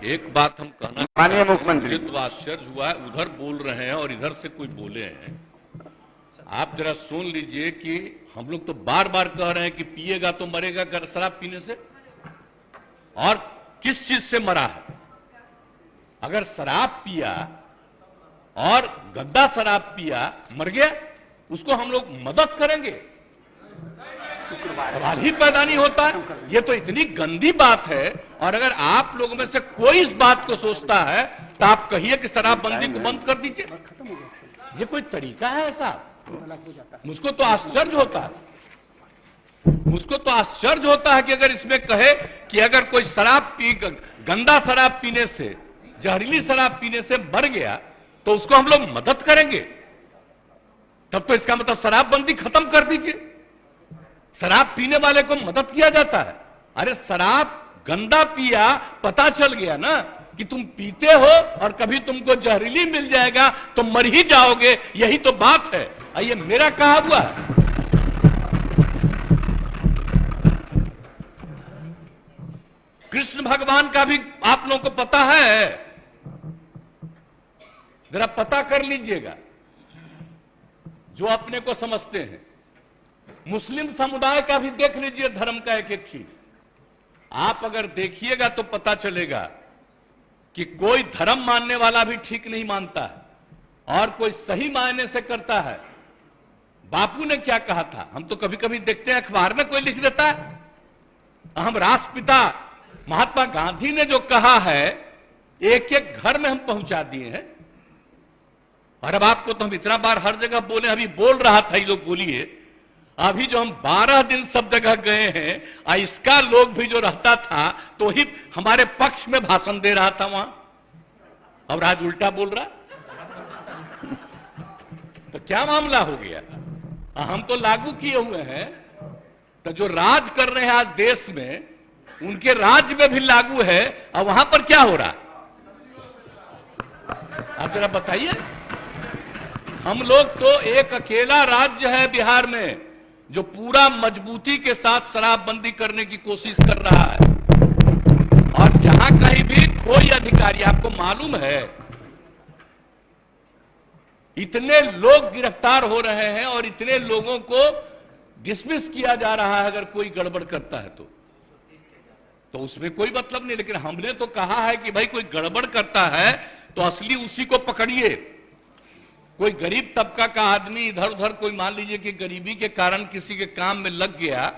एक बात हम कहना माननीय मुख्यमंत्री, मुझे तो आश्चर्य हुआ है, उधर बोल रहे हैं और इधर से कोई बोले हैं। आप जरा सुन लीजिए कि हम लोग तो बार बार कह रहे हैं कि पिएगा तो मरेगा शराब पीने से, और किस चीज से मरा है। अगर शराब पिया और गंदा शराब पिया मर गया, उसको हम लोग मदद करेंगे? सवाल ही पैदा नहीं होता। ये तो इतनी गंदी बात है। और अगर आप लोगों में से कोई इस बात को सोचता है तो आप कहिए कि शराबबंदी को बंद कर दीजिए। ये कोई तरीका है ऐसा? मुझको तो आश्चर्य होता है, मुझको तो आश्चर्य होता है कि अगर इसमें कहे कि अगर कोई गंदा शराब पीने से, जहरीली शराब पीने से मर गया तो उसको हम लोग मदद करेंगे, तब तो इसका मतलब शराबबंदी खत्म कर दीजिए। शराब पीने वाले को मदद किया जाता है। अरे शराब गंदा पिया, पता चल गया ना कि तुम पीते हो और कभी तुमको जहरीली मिल जाएगा तो मर ही जाओगे, यही तो बात है। ये मेरा कहा हुआ है। कृष्ण भगवान का भी आप लोगों को पता है, जरा पता कर लीजिएगा जो अपने को समझते हैं। मुस्लिम समुदाय का भी देख लीजिए, धर्म का एक एक चीज आप अगर देखिएगा तो पता चलेगा कि कोई धर्म मानने वाला भी ठीक नहीं मानता है और कोई सही मायने से करता है। बापू ने क्या कहा था, हम तो कभी कभी देखते हैं अखबार में कोई लिख देता है। हम राष्ट्रपिता महात्मा गांधी ने जो कहा है, एक एक घर में हम पहुंचा दिए हैं। और अब आपको तो हम इतना बार हर जगह बोले, अभी बोल रहा था, ये लोग बोलिए, अभी जो हम 12 दिन सब जगह गए हैं, इसका लोग भी जो रहता था तो ही हमारे पक्ष में भाषण दे रहा था वहां, और आज उल्टा बोल रहा। तो क्या मामला हो गया? हम तो लागू किए हुए हैं, तो जो राज कर रहे हैं आज देश में, उनके राज्य में भी लागू है, और वहां पर क्या हो रहा? आप जरा बताइए। हम लोग तो एक अकेला राज्य है बिहार में जो पूरा मजबूती के साथ शराबबंदी करने की कोशिश कर रहा है, और जहां कहीं भी कोई अधिकारी, आपको मालूम है इतने लोग गिरफ्तार हो रहे हैं और इतने लोगों को डिसमिस किया जा रहा है अगर कोई गड़बड़ करता है तो उसमें कोई मतलब नहीं। लेकिन हमने तो कहा है कि भाई कोई गड़बड़ करता है तो असली उसी को पकड़िए। कोई गरीब तबका का आदमी इधर उधर, कोई मान लीजिए कि गरीबी के कारण किसी के काम में लग गया,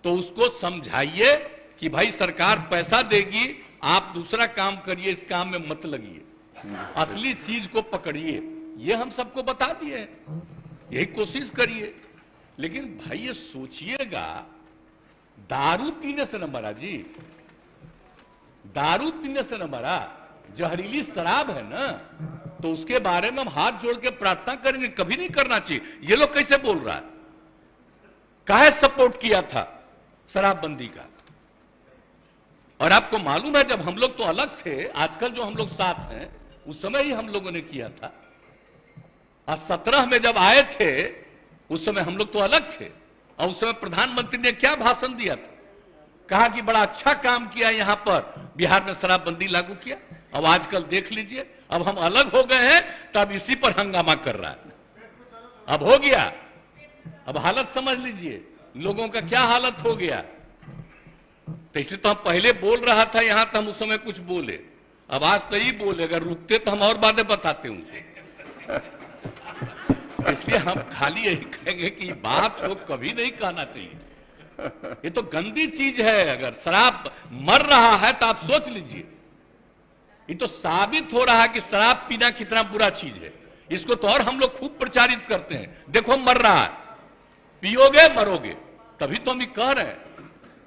तो उसको समझाइए कि भाई सरकार पैसा देगी, आप दूसरा काम करिए, इस काम में मत लगिए, असली चीज को पकड़िए। ये हम सबको बता दिए, यही कोशिश करिए। लेकिन भाई ये सोचिएगा, दारू पीने से न मरा जी, दारू पीने से न मरा, जहरीली शराब है ना, तो उसके बारे में हम हाथ जोड़ के प्रार्थना करेंगे, कभी नहीं करना चाहिए। ये लोग कैसे बोल रहा है? काहे सपोर्ट किया था शराबबंदी का? और आपको मालूम है जब हम लोग तो अलग थे, आजकल जो हम लोग साथ हैं, उस समय ही हम लोगों ने किया था। और 17 में जब आए थे उस समय हम लोग तो अलग थे, और उस समय प्रधानमंत्री ने क्या भाषण दिया था? कहा कि बड़ा अच्छा काम किया, यहां पर बिहार में शराबबंदी लागू किया। अब आजकल देख लीजिए, अब हम अलग हो गए हैं तब इसी पर हंगामा कर रहा है। अब हो गया, अब हालत समझ लीजिए लोगों का क्या हालत हो गया। तो इसलिए तो हम पहले बोल रहा था यहां, तो हम उस समय कुछ बोले, अब आज तो ही बोले, अगर रुकते तो हम और बातें बताते उनसे। इसलिए हम खाली यही कहेंगे कि बात को कभी नहीं कहना चाहिए। ये तो गंदी चीज है। अगर शराब मर रहा है तो आप सोच लीजिए, ये तो साबित हो रहा है कि शराब पीना कितना बुरा चीज है। इसको तो और हम लोग खूब प्रचारित करते हैं, देखो मर रहा है, पियोगे मरोगे, तभी तो हम कह रहे हैं।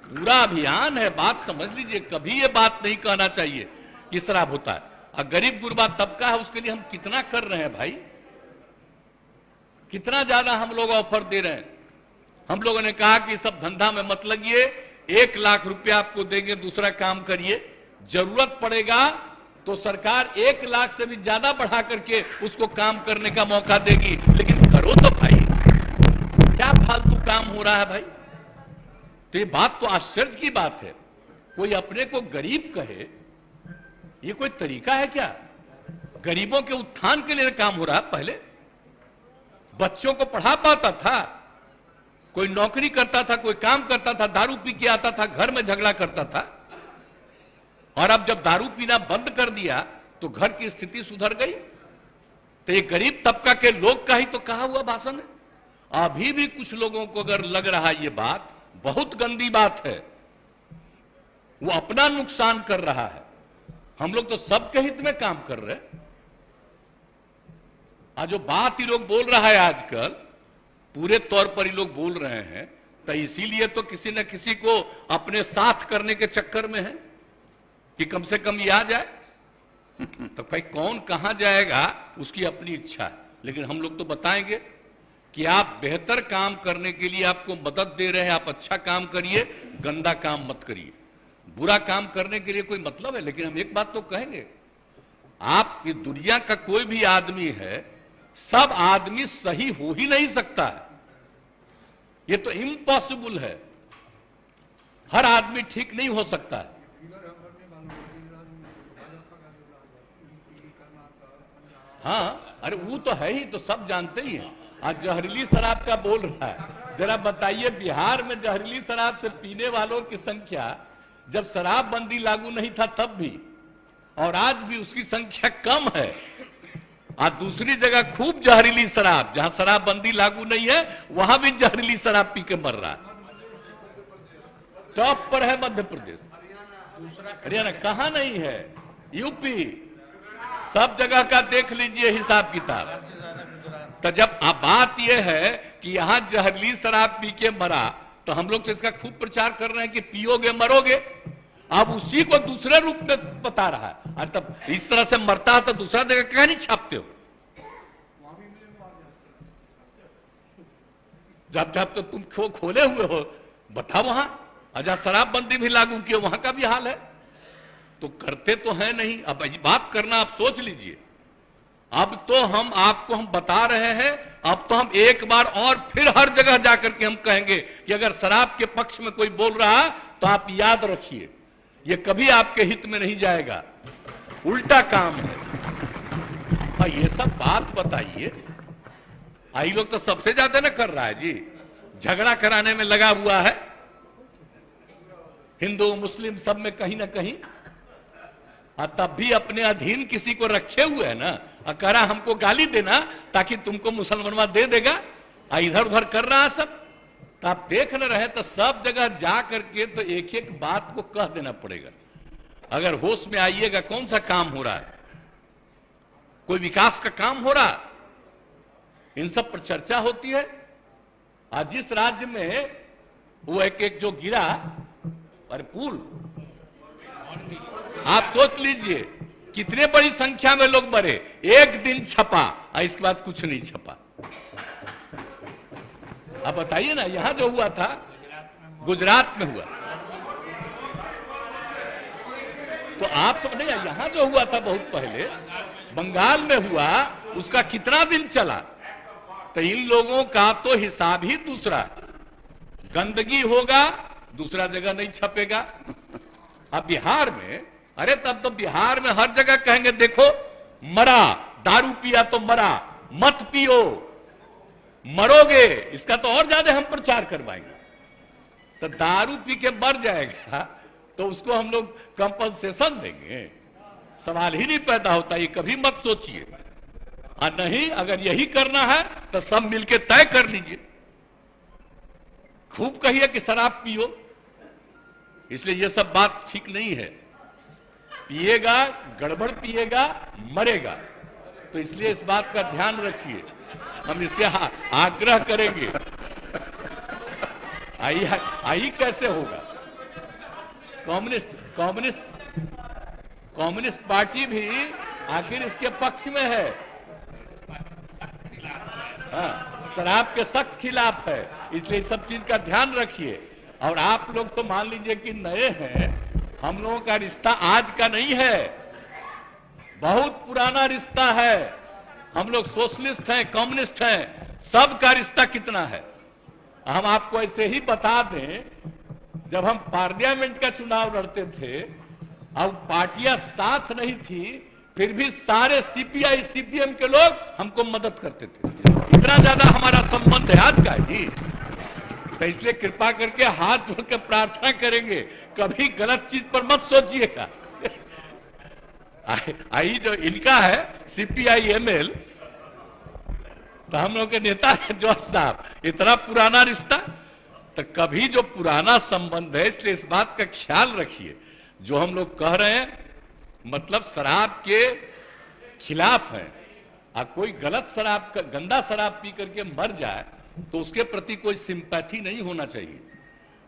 पूरा अभियान है, बात समझ लीजिए। कभी ये बात नहीं कहना चाहिए कि शराब होता है। और गरीब गुरबा तबका है, उसके लिए हम कितना कर रहे हैं भाई, कितना ज्यादा हम लोग ऑफर दे रहे हैं। हम लोगों ने कहा कि सब धंधा में मत लगिए, 1 लाख रुपया आपको देंगे, दूसरा काम करिए, जरूरत पड़ेगा तो सरकार 1 लाख से भी ज्यादा बढ़ा करके उसको काम करने का मौका देगी। लेकिन करो तो भाई, क्या फालतू काम हो रहा है भाई। तो ये बात तो आश्चर्य की बात है, कोई अपने को गरीब कहे, ये कोई तरीका है क्या? गरीबों के उत्थान के लिए काम हो रहा है। पहले बच्चों को पढ़ा पाता था, कोई नौकरी करता था, कोई काम करता था, दारू पी के आता था, घर में झगड़ा करता था। और अब जब दारू पीना बंद कर दिया तो घर की स्थिति सुधर गई। तो ये गरीब तबका के लोग का ही तो कहा हुआ भाषण है। अभी भी कुछ लोगों को अगर लग रहा है ये बात बहुत गंदी बात है, वो अपना नुकसान कर रहा है। हम लोग तो सबके हित में काम कर रहे हैं। आज जो बात ही लोग बोल रहा है आजकल, पूरे तौर पर ही लोग बोल रहे हैं, तो इसीलिए तो किसी न किसी को अपने साथ करने के चक्कर में है कि कम से कम ये आ जाए। तो भाई कौन कहां जाएगा उसकी अपनी इच्छा है, लेकिन हम लोग तो बताएंगे कि आप बेहतर काम करने के लिए आपको मदद दे रहे हैं, आप अच्छा काम करिए, गंदा काम मत करिए। बुरा काम करने के लिए कोई मतलब है? लेकिन हम एक बात तो कहेंगे, आप ये दुनिया का कोई भी आदमी है, सब आदमी सही हो ही नहीं सकता है। ये तो इम्पॉसिबल है, हर आदमी ठीक नहीं हो सकता है। हाँ, अरे वो तो है ही, तो सब जानते ही हैं। आज जहरीली शराब का बोल रहा है, जरा बताइए बिहार में जहरीली शराब से पीने वालों की संख्या जब शराबबंदी लागू नहीं था तब भी, और आज भी उसकी संख्या कम है। आज दूसरी जगह खूब जहरीली शराब, जहां शराबबंदी लागू नहीं है वहां भी जहरीली शराब पी के मर रहा है। टॉप पर है मध्य प्रदेश, हरियाणा कहां नहीं है, यूपी, सब जगह का देख लीजिए हिसाब किताब। तो जब अब बात यह है कि यहां जहरीली शराब पी के मरा, तो हम लोग तो इसका खूब प्रचार कर रहे हैं कि पियोगे मरोगे। अब उसी को दूसरे रूप में बता रहा है। और तब इस तरह से मरता है तो दूसरा जगह क्या नहीं छापते हो? जब जब तो तुम खोले हुए हो, बताओ वहां अजा शराबबंदी भी लागू किया, वहां का भी हाल है। तो करते तो है नहीं। अब बात करना आप सोच लीजिए। अब तो हम आपको हम बता रहे हैं, अब तो हम एक बार और फिर हर जगह जाकर के हम कहेंगे कि अगर शराब के पक्ष में कोई बोल रहा है तो आप याद रखिए, ये कभी आपके हित में नहीं जाएगा, उल्टा काम है। हाँ, ये सब बात बताइए। आई लोग तो सबसे ज्यादा ना कर रहा है जी, झगड़ा कराने में लगा हुआ है, हिंदू मुस्लिम सब में कहीं ना कहीं। तब भी अपने अधीन किसी को रखे हुए है ना, कह रहा हमको गाली देना ताकि तुमको मुसलमानवा दे देगा, इधर उधर कर रहा है सब। तो आप देख न रहे तो सब जगह जा करके तो एक एक बात को कह देना पड़ेगा। अगर होश में आइएगा, कौन सा काम हो रहा है, कोई विकास का काम हो रहा, इन सब पर चर्चा होती है। आज जिस राज्य में वो एक जो गिरा, अरे पुल, आप सोच लीजिए कितने बड़ी संख्या में लोग मरे, एक दिन छपा और इसके बाद कुछ नहीं छपा। आप बताइए ना, यहां जो हुआ था गुजरात में हुआ, तो आप सब नहीं, यहां जो हुआ था बहुत पहले बंगाल में हुआ, उसका कितना दिन चला। तो इन लोगों का तो हिसाब ही दूसरा, गंदगी होगा दूसरा जगह नहीं छपेगा। अब बिहार में, अरे तब तो बिहार में हर जगह कहेंगे देखो मरा, दारू पिया तो मरा, मत पियो मरोगे, इसका तो और ज्यादा हम प्रचार करवाएंगे। तो दारू पी के मर जाएगा तो उसको हम लोग कंपनसेशन देंगे, सवाल ही नहीं पैदा होता। ये कभी मत सोचिए। और नहीं, अगर यही करना है तो सब मिलके तय कर लीजिए, खूब कहिए कि शराब पियो। इसलिए ये सब बात ठीक नहीं है। पिएगा, गड़बड़ पिएगा, मरेगा। तो इसलिए इस बात का ध्यान रखिए, हम इससे आग्रह करेंगे। आई कैसे होगा? कम्युनिस्ट पार्टी भी आखिर इसके पक्ष में है, हाँ, शराब के सख्त खिलाफ है। इसलिए सब चीज का ध्यान रखिए। और आप लोग तो मान लीजिए कि नए हैं, हम लोगों का रिश्ता आज का नहीं है, बहुत पुराना रिश्ता है। हम लोग सोशलिस्ट हैं, कम्युनिस्ट हैं, सबका रिश्ता कितना है। हम आपको ऐसे ही बता दें, जब हम पार्लियामेंट का चुनाव लड़ते थे अब पार्टियां साथ नहीं थी, फिर भी सारे सीपीआई सीपीएम के लोग हमको मदद करते थे। इतना ज्यादा हमारा संबंध है आज का जी। तो इसलिए कृपा करके हाथ जोड़ के प्रार्थना करेंगे, कभी गलत चीज पर मत सोचिएगा। आई जो इनका है सीपीआई एमएल, तो हम लोग के नेता है जॉर्ज साहब, इतना पुराना रिश्ता, तो कभी जो पुराना संबंध है, इसलिए इस बात का ख्याल रखिए। जो हम लोग कह रहे हैं मतलब शराब के खिलाफ है। कोई गलत शराब का गंदा शराब पी करके मर जाए तो उसके प्रति कोई सिंपैथी नहीं होना चाहिए,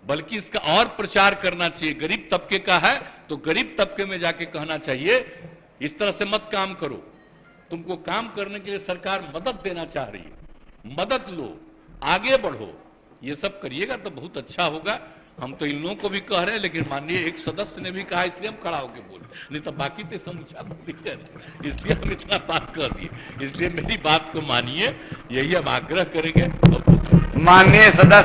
बल्कि इसका और प्रचार करना चाहिए। गरीब तबके का है तो गरीब तबके में जाके कहना चाहिए इस तरह से मत काम करो, तुमको काम करने के लिए सरकार मदद देना चाह रही है, मदद लो, आगे बढ़ो। ये सब करिएगा तो बहुत अच्छा होगा। हम तो इन लोगों को भी कह रहे हैं, लेकिन माननीय एक सदस्य ने भी कहा, इसलिए हम खड़ा होकर बोले, नहीं तो बाकी तो समूचा बोली है, इसलिए हम इतना बात कर दिए। इसलिए मेरी बात को मानिए, यही हम आग्रह करेंगे। माननीय सदस्य